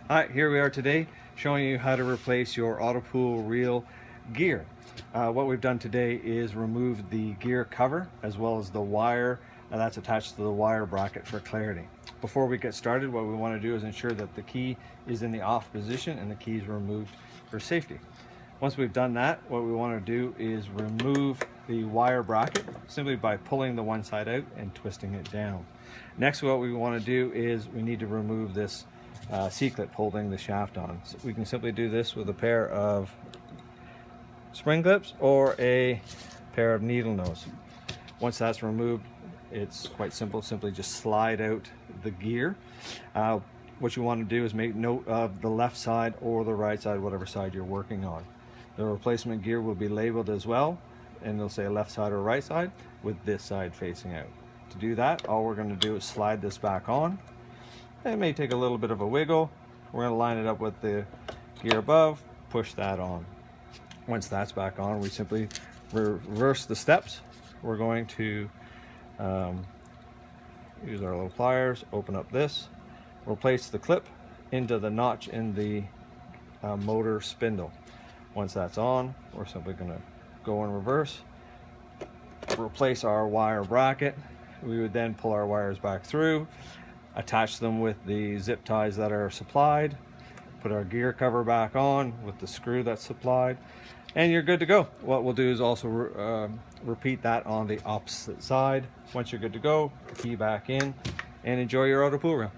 Hi, here we are today showing you how to replace your Autopool reel gear. What we've done today is remove the gear cover as well as the wire that's attached to the wire bracket for clarity. Before we get started, what we want to do is ensure that the key is in the off position and the key is removed for safety. Once we've done that, what we want to do is remove the wire bracket simply by pulling the one side out and twisting it down. Next, what we want to do is we need to remove this C-clip holding the shaft on. So we can simply do this with a pair of spring clips or a pair of needle nose. Once that's removed, it's quite simple. Simply just slide out the gear. What you want to do is make note of the left side or the right side, whatever side you're working on. The replacement gear will be labeled as well, and it'll say left side or right side with this side facing out. To do that, all we're going to do is slide this back on. It may take a little bit of a wiggle. We're going to line it up with the gear above, push that on. Once that's back on, we simply reverse the steps. We're going to use our little pliers, open up this, we'll place the clip into the notch in the motor spindle. Once that's on, we're simply going to go in reverse, replace our wire bracket. We would then pull our wires back through, attach them with the zip ties that are supplied, put our gear cover back on with the screw that's supplied, and you're good to go. What we'll do is also repeat that on the opposite side. Once you're good to go, key back in, and enjoy your Autopool reel.